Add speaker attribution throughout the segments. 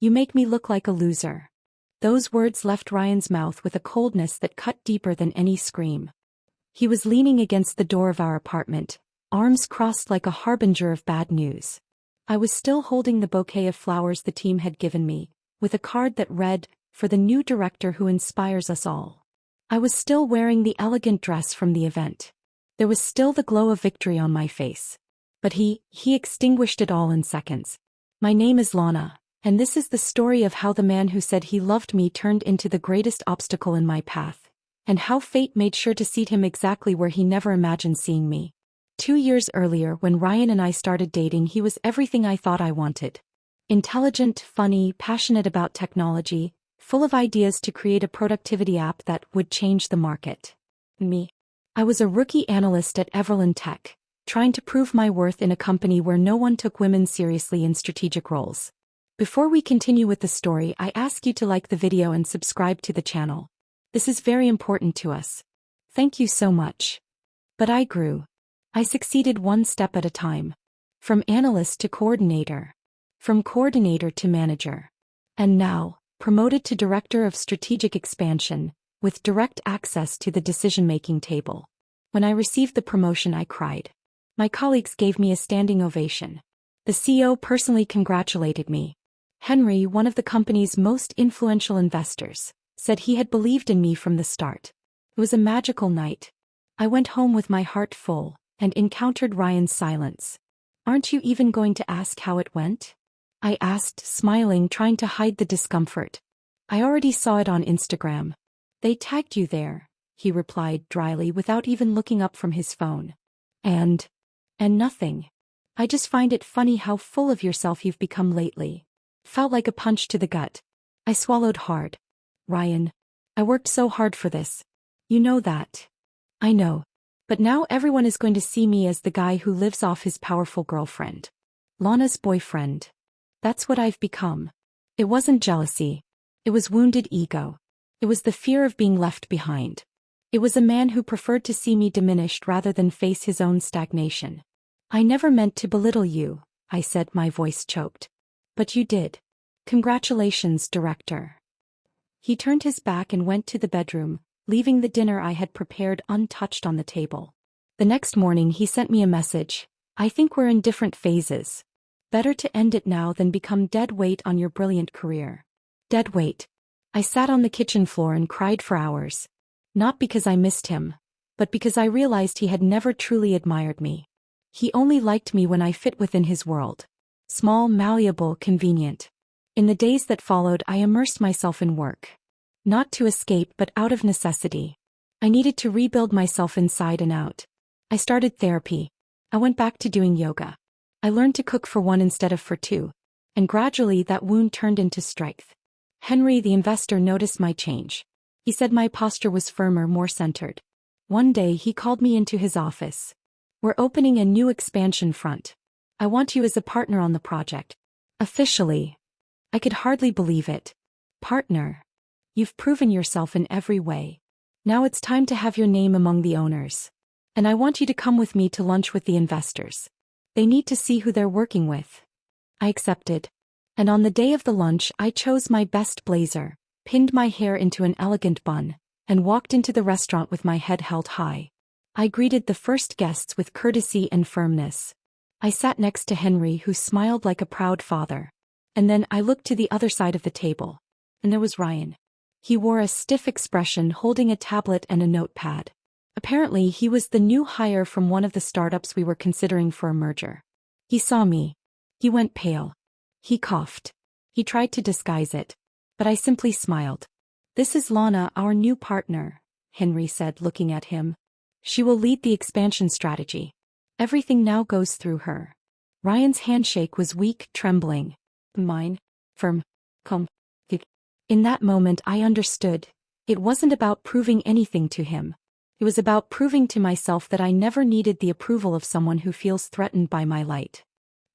Speaker 1: You make me look like a loser. Those words left Ryan's mouth with a coldness that cut deeper than any scream. He was leaning against the door of our apartment, arms crossed like a harbinger of bad news. I was still holding the bouquet of flowers the team had given me, with a card that read, "For the new director who inspires us all." I was still wearing the elegant dress from the event. There was still the glow of victory on my face. But he extinguished it all in seconds. My name is Lana, and this is the story of how the man who said he loved me turned into the greatest obstacle in my path, and how fate made sure to seat him exactly where he never imagined seeing me. 2 years earlier, when Ryan and I started dating, he was everything I thought I wanted. Intelligent, funny, passionate about technology, full of ideas to create a productivity app that would change the market. Me. I was a rookie analyst at Everland Tech, trying to prove my worth in a company where no one took women seriously in strategic roles. Before we continue with the story, I ask you to like the video and subscribe to the channel. This is very important to us. Thank you so much. But I grew. I succeeded one step at a time. From analyst to coordinator. From coordinator to manager. And now, promoted to director of strategic expansion, with direct access to the decision-making table. When I received the promotion, I cried. My colleagues gave me a standing ovation. The CEO personally congratulated me. Henry, one of the company's most influential investors, said he had believed in me from the start. It was a magical night. I went home with my heart full, and encountered Ryan's silence. "Aren't you even going to ask how it went?" I asked, smiling, trying to hide the discomfort. "I already saw it on Instagram. They tagged you there," he replied dryly without even looking up from his phone. And nothing. I just find it funny how full of yourself you've become lately." Felt like a punch to the gut. I swallowed hard. "Ryan, I worked so hard for this. You know that." "I know. But now everyone is going to see me as the guy who lives off his powerful girlfriend. Lana's boyfriend. That's what I've become." It wasn't jealousy. It was wounded ego. It was the fear of being left behind. It was a man who preferred to see me diminished rather than face his own stagnation. "I never meant to belittle you," I said, my voice choked. "But you did. Congratulations, director." He turned his back and went to the bedroom, leaving the dinner I had prepared untouched on the table. The next morning he sent me a message. "I think we're in different phases. Better to end it now than become dead weight on your brilliant career." Dead weight. I sat on the kitchen floor and cried for hours. Not because I missed him, but because I realized he had never truly admired me. He only liked me when I fit within his world. Small, malleable, convenient. In the days that followed, I immersed myself in work. Not to escape, but out of necessity. I needed to rebuild myself inside and out. I started therapy. I went back to doing yoga. I learned to cook for one instead of for two. And gradually that wound turned into strength. Henry, the investor, noticed my change. He said my posture was firmer, more centered. One day he called me into his office. "We're opening a new expansion front. I want you as a partner on the project." Officially. I could hardly believe it. "Partner? You've proven yourself in every way. Now it's time to have your name among the owners. And I want you to come with me to lunch with the investors. They need to see who they're working with." I accepted. And on the day of the lunch, I chose my best blazer, pinned my hair into an elegant bun, and walked into the restaurant with my head held high. I greeted the first guests with courtesy and firmness. I sat next to Henry, who smiled like a proud father. And then I looked to the other side of the table. And there was Ryan. He wore a stiff expression, holding a tablet and a notepad. Apparently, he was the new hire from one of the startups we were considering for a merger. He saw me. He went pale. He coughed. He tried to disguise it. But I simply smiled. "This is Lana, our new partner," Henry said, looking at him. "She will lead the expansion strategy. Everything now goes through her." Ryan's handshake was weak, trembling. Mine, firm, calm. In that moment I understood. It wasn't about proving anything to him. It was about proving to myself that I never needed the approval of someone who feels threatened by my light.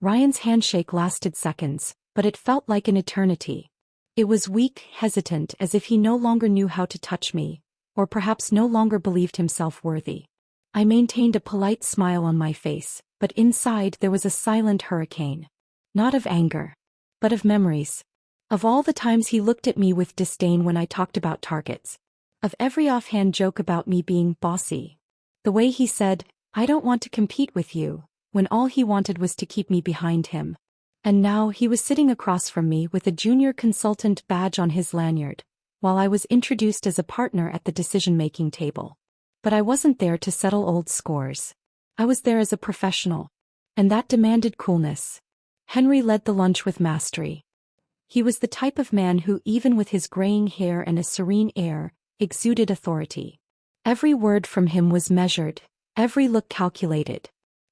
Speaker 1: Ryan's handshake lasted seconds, but it felt like an eternity. It was weak, hesitant, as if he no longer knew how to touch me, or perhaps no longer believed himself worthy. I maintained a polite smile on my face, but inside there was a silent hurricane. Not of anger, but of memories. Of all the times he looked at me with disdain when I talked about targets. Of every offhand joke about me being bossy. The way he said, "I don't want to compete with you," when all he wanted was to keep me behind him. And now he was sitting across from me with a junior consultant badge on his lanyard, while I was introduced as a partner at the decision-making table. But I wasn't there to settle old scores. I was there as a professional. And that demanded coolness. Henry led the lunch with mastery. He was the type of man who, even with his graying hair and a serene air, exuded authority. Every word from him was measured, every look calculated.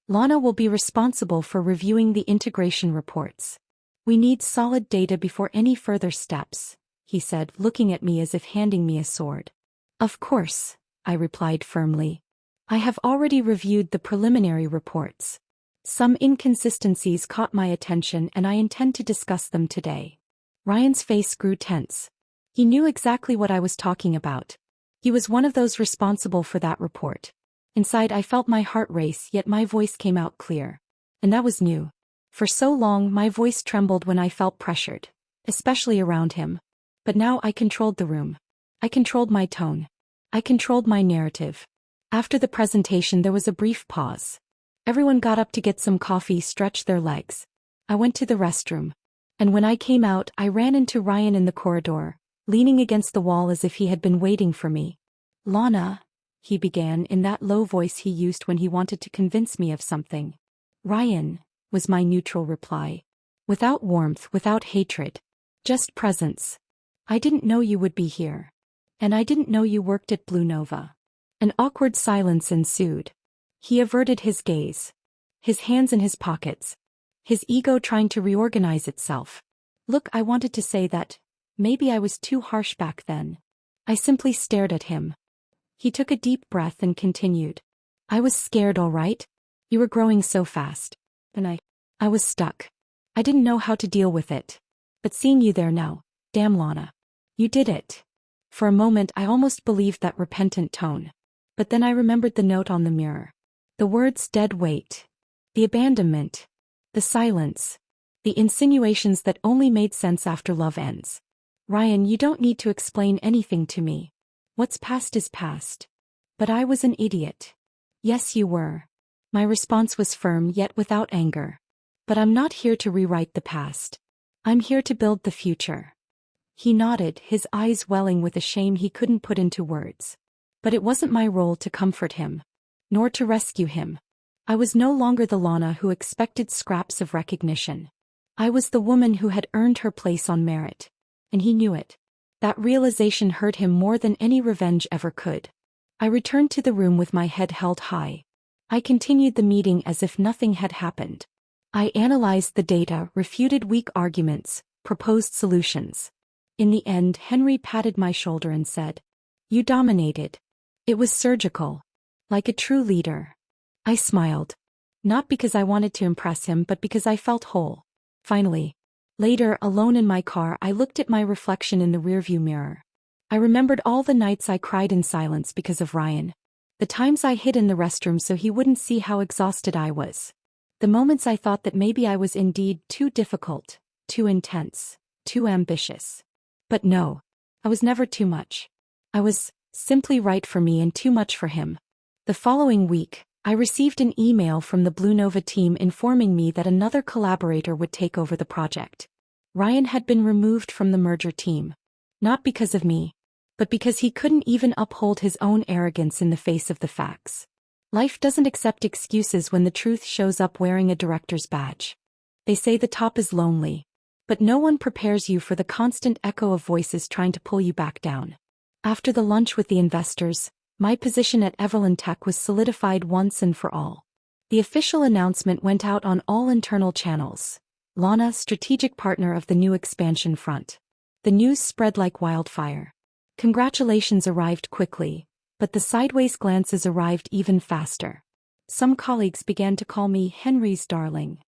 Speaker 1: "Lana will be responsible for reviewing the integration reports. We need solid data before any further steps," he said, looking at me as if handing me a sword. "Of course," I replied firmly. "I have already reviewed the preliminary reports. Some inconsistencies caught my attention and I intend to discuss them today." Ryan's face grew tense. He knew exactly what I was talking about. He was one of those responsible for that report. Inside I felt my heart race, yet my voice came out clear. And that was new. For so long my voice trembled when I felt pressured, especially around him. But now I controlled the room. I controlled my tone. I controlled my narrative. After the presentation there was a brief pause. Everyone got up to get some coffee, stretch their legs. I went to the restroom. And when I came out, I ran into Ryan in the corridor, leaning against the wall as if he had been waiting for me. "Lana," he began in that low voice he used when he wanted to convince me of something. "Ryan," was my neutral reply. Without warmth, without hatred. Just presence. "I didn't know you would be here. And I didn't know you worked at Blue Nova." An awkward silence ensued. He averted his gaze. His hands in his pockets. His ego trying to reorganize itself. Look, I wanted to say that maybe I was too harsh back then. I simply stared at him. He took a deep breath and continued. "I was scared, all right. You were growing so fast. And I was stuck. I didn't know how to deal with it. But seeing you there now, damn Lana. You did it." For a moment I almost believed that repentant tone. But then I remembered the note on the mirror. The words dead weight. The abandonment. The silence. The insinuations that only made sense after love ends. "Ryan, you don't need to explain anything to me. What's past is past." But I was an idiot. "Yes, you were." My response was firm yet without anger. "But I'm not here to rewrite the past. I'm here to build the future." He nodded, his eyes welling with a shame he couldn't put into words. But it wasn't my role to comfort him. Nor to rescue him. I was no longer the Lana who expected scraps of recognition. I was the woman who had earned her place on merit. And he knew it. That realization hurt him more than any revenge ever could. I returned to the room with my head held high. I continued the meeting as if nothing had happened. I analyzed the data, refuted weak arguments, proposed solutions. In the end, Henry patted my shoulder and said, "You dominated. It was surgical. Like a true leader." I smiled. Not because I wanted to impress him, but because I felt whole. Finally. Later, alone in my car, I looked at my reflection in the rearview mirror. I remembered all the nights I cried in silence because of Ryan. The times I hid in the restroom so he wouldn't see how exhausted I was. The moments I thought that maybe I was indeed too difficult, too intense, too ambitious. But no. I was never too much. I was simply right for me and too much for him. The following week, I received an email from the Blue Nova team informing me that another collaborator would take over the project. Ryan had been removed from the merger team. Not because of me, but because he couldn't even uphold his own arrogance in the face of the facts. Life doesn't accept excuses when the truth shows up wearing a director's badge. They say the top is lonely. But no one prepares you for the constant echo of voices trying to pull you back down. After the lunch with the investors, my position at Evelyn Tech was solidified once and for all. The official announcement went out on all internal channels. Lana, strategic partner of the new expansion front. The news spread like wildfire. Congratulations arrived quickly, but the sideways glances arrived even faster. Some colleagues began to call me Henry's darling.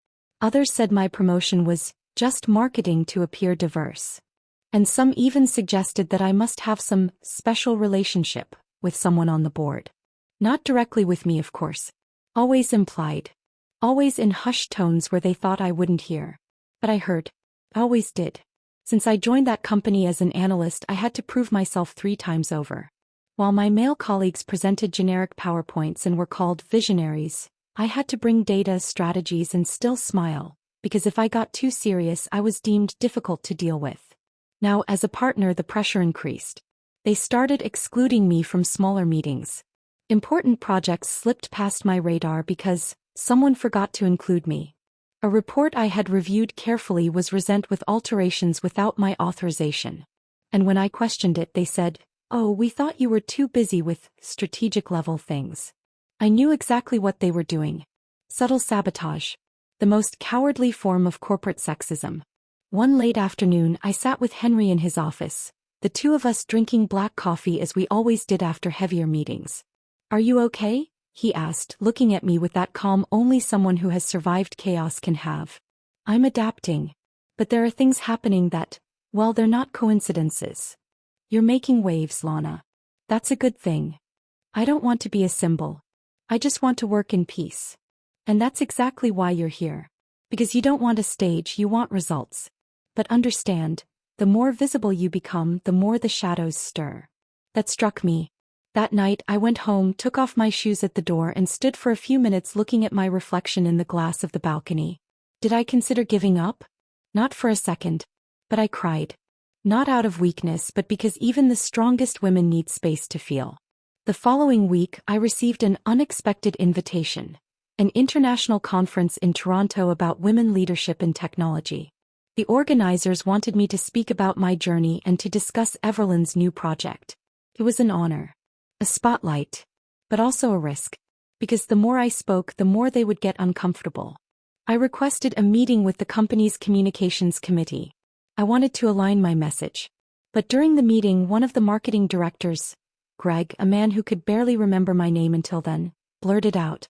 Speaker 1: Others said my promotion was just marketing to appear diverse. And some even suggested that I must have some special relationship with someone on the board. Not directly with me, of course. Always implied. Always in hushed tones where they thought I wouldn't hear. But I heard. I always did. Since I joined that company as an analyst, I had to prove myself 3 times over. While my male colleagues presented generic PowerPoints and were called visionaries, I had to bring data, strategies, and still smile, because if I got too serious, I was deemed difficult to deal with. Now, as a partner, the pressure increased. They started excluding me from smaller meetings. Important projects slipped past my radar because someone forgot to include me. A report I had reviewed carefully was resent with alterations without my authorization. And when I questioned it, they said, "Oh, we thought you were too busy with strategic-level things." I knew exactly what they were doing. Subtle sabotage. The most cowardly form of corporate sexism. One late afternoon, I sat with Henry in his office, the two of us drinking black coffee as we always did after heavier meetings. "Are you okay?" he asked, looking at me with that calm only someone who has survived chaos can have. "I'm adapting. But there are things happening that, well, they're not coincidences. You're making waves, Lana. That's a good thing. I don't want to be a symbol. I just want to work in peace. And that's exactly why you're here. Because you don't want a stage, you want results. But understand, the more visible you become, the more the shadows stir." That struck me. That night, I went home, took off my shoes at the door, and stood for a few minutes looking at my reflection in the glass of the balcony. Did I consider giving up? Not for a second. But I cried. Not out of weakness, but because even the strongest women need space to feel. The following week, I received an unexpected invitation. An international conference in Toronto about women leadership in technology. The organizers wanted me to speak about my journey and to discuss Everland's new project. It was an honor. A spotlight. But also a risk. Because the more I spoke, the more they would get uncomfortable. I requested a meeting with the company's communications committee. I wanted to align my message. But during the meeting, one of the marketing directors, Greg, a man who could barely remember my name until then, blurted out,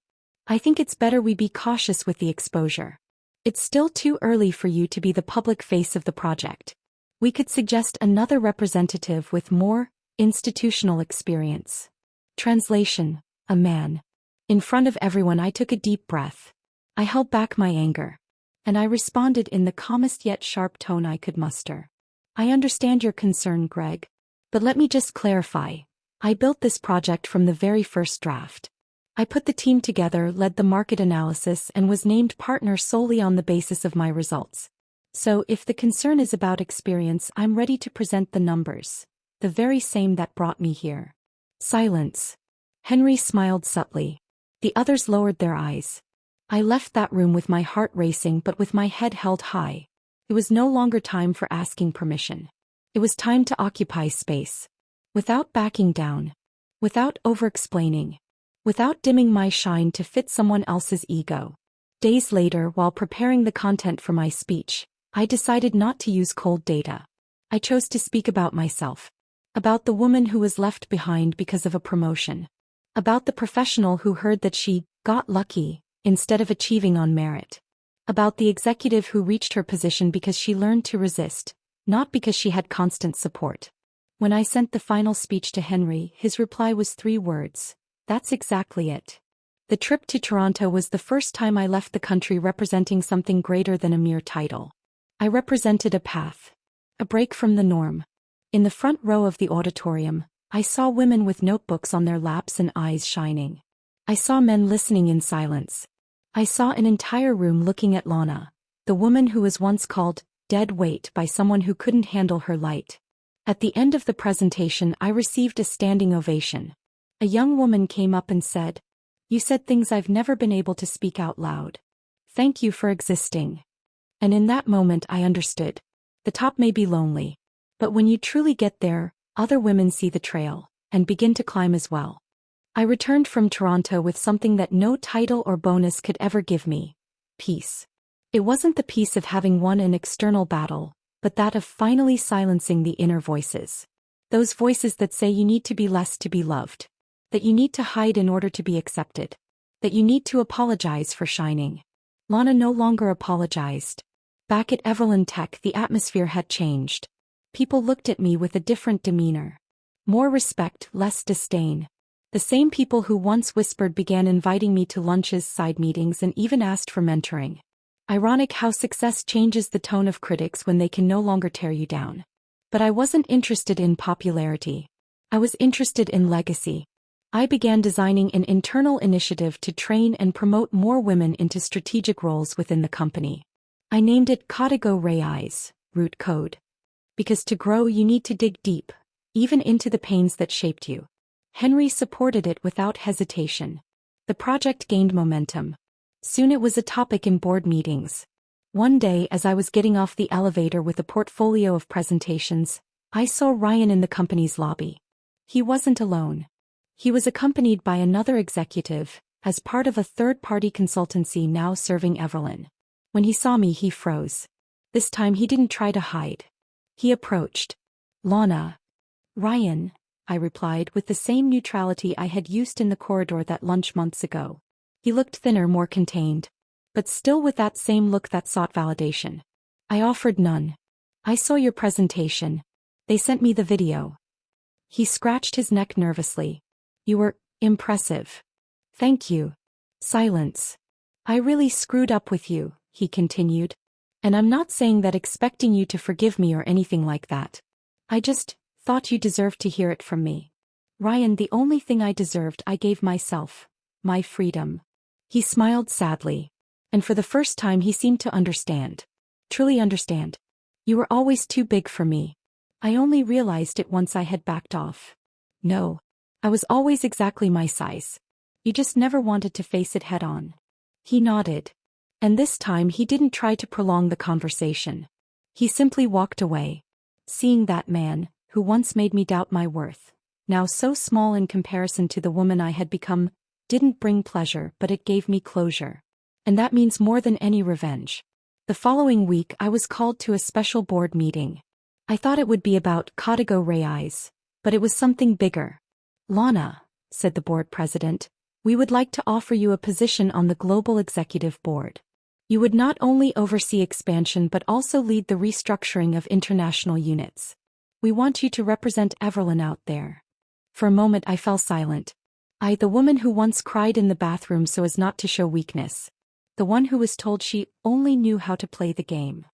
Speaker 1: "I think it's better we be cautious with the exposure. It's still too early for you to be the public face of the project. We could suggest another representative with more institutional experience." Translation: a man. In front of everyone, I took a deep breath. I held back my anger. And I responded in the calmest yet sharp tone I could muster. "I understand your concern, Greg. But let me just clarify. I built this project from the very first draft. I put the team together, led the market analysis, and was named partner solely on the basis of my results. So if the concern is about experience, I'm ready to present the numbers. The very same that brought me here." Silence. Henry smiled subtly. The others lowered their eyes. I left that room with my heart racing but with my head held high. It was no longer time for asking permission. It was time to occupy space. Without backing down. Without over-explaining. Without dimming my shine to fit someone else's ego. Days later, while preparing the content for my speech, I decided not to use cold data. I chose to speak about myself. About the woman who was left behind because of a promotion. About the professional who heard that she got lucky instead of achieving on merit. About the executive who reached her position because she learned to resist, not because she had constant support. When I sent the final speech to Henry, his reply was 3 words. "That's exactly it." The trip to Toronto was the first time I left the country representing something greater than a mere title. I represented a path. A break from the norm. In the front row of the auditorium, I saw women with notebooks on their laps and eyes shining. I saw men listening in silence. I saw an entire room looking at Lana, the woman who was once called dead weight by someone who couldn't handle her light. At the end of the presentation, I received a standing ovation. A young woman came up and said, "You said things I've never been able to speak out loud. Thank you for existing." And in that moment I understood. The top may be lonely. But when you truly get there, other women see the trail, and begin to climb as well. I returned from Toronto with something that no title or bonus could ever give me. Peace. It wasn't the peace of having won an external battle, but that of finally silencing the inner voices. Those voices that say you need to be less to be loved. That you need to hide in order to be accepted. That you need to apologize for shining. Lana no longer apologized. Back at Everland Tech, the atmosphere had changed. People looked at me with a different demeanor. More respect, less disdain. The same people who once whispered began inviting me to lunches, side meetings, and even asked for mentoring. Ironic how success changes the tone of critics when they can no longer tear you down. But I wasn't interested in popularity. I was interested in legacy. I began designing an internal initiative to train and promote more women into strategic roles within the company. I named it Código Raíz, root code. Because to grow you need to dig deep, even into the pains that shaped you. Henry supported it without hesitation. The project gained momentum. Soon it was a topic in board meetings. One day as I was getting off the elevator with a portfolio of presentations, I saw Ryan in the company's lobby. He wasn't alone. He was accompanied by another executive, as part of a third-party consultancy now serving Everlyn. When he saw me he froze. This time he didn't try to hide. He approached. "Lana." "Ryan," I replied with the same neutrality I had used in the corridor that lunch months ago. He looked thinner, more contained. But still with that same look that sought validation. I offered none. "I saw your presentation. They sent me the video." He scratched his neck nervously. "You were impressive." "Thank you." Silence. "I really screwed up with you," he continued. "And I'm not saying that expecting you to forgive me or anything like that. I just thought you deserved to hear it from me. Ryan, the only thing I deserved I gave myself. My freedom." He smiled sadly. And for the first time he seemed to understand. Truly understand. "You were always too big for me. I only realized it once I had backed off. No. I was always exactly my size. You just never wanted to face it head on." He nodded. And this time he didn't try to prolong the conversation. He simply walked away. Seeing that man, who once made me doubt my worth, now so small in comparison to the woman I had become, didn't bring pleasure, but it gave me closure. And that means more than any revenge. The following week I was called to a special board meeting. I thought it would be about Código Raíz, but it was something bigger. "Lana," said the board president, "we would like to offer you a position on the global executive board. You would not only oversee expansion but also lead the restructuring of international units. We want you to represent Everlyn out there." For a moment I fell silent. I, the woman who once cried in the bathroom so as not to show weakness. The one who was told she only knew how to play the game.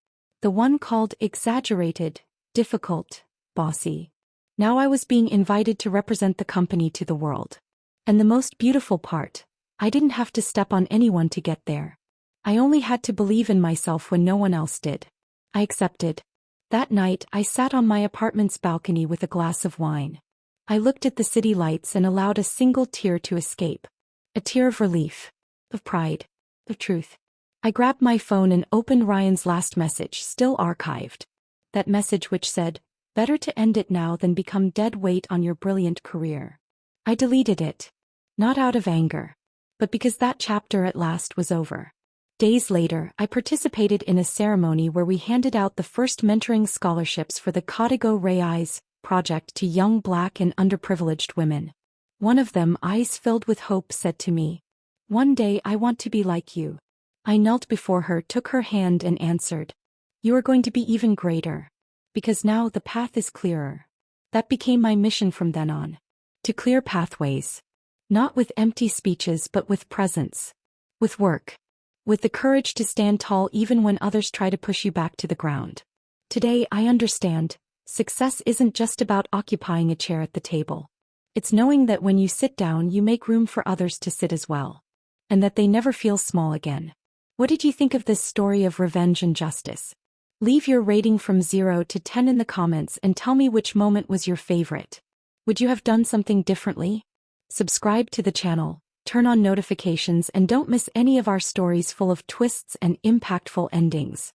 Speaker 1: The one called exaggerated, difficult, bossy. Now I was being invited to represent the company to the world. And the most beautiful part, I didn't have to step on anyone to get there. I only had to believe in myself when no one else did. I accepted. That night I sat on my apartment's balcony with a glass of wine. I looked at the city lights and allowed a single tear to escape. A tear of relief. Of pride. Of truth. I grabbed my phone and opened Ryan's last message, still archived. That message which said, "Better to end it now than become dead weight on your brilliant career." I deleted it. Not out of anger. But because that chapter at last was over. Days later, I participated in a ceremony where we handed out the first mentoring scholarships for the Código Raíz project to young Black and underprivileged women. One of them, eyes filled with hope, said to me, "One day I want to be like you." I knelt before her, took her hand and answered, "You are going to be even greater. Because now the path is clearer." That became my mission from then on. To clear pathways. Not with empty speeches but with presence. With work. With the courage to stand tall even when others try to push you back to the ground. Today I understand, success isn't just about occupying a chair at the table. It's knowing that when you sit down you make room for others to sit as well. And that they never feel small again. What did you think of this story of revenge and justice? Leave your rating from 0 to 10 in the comments and tell me which moment was your favorite. Would you have done something differently? Subscribe to the channel, turn on notifications, and don't miss any of our stories full of twists and impactful endings.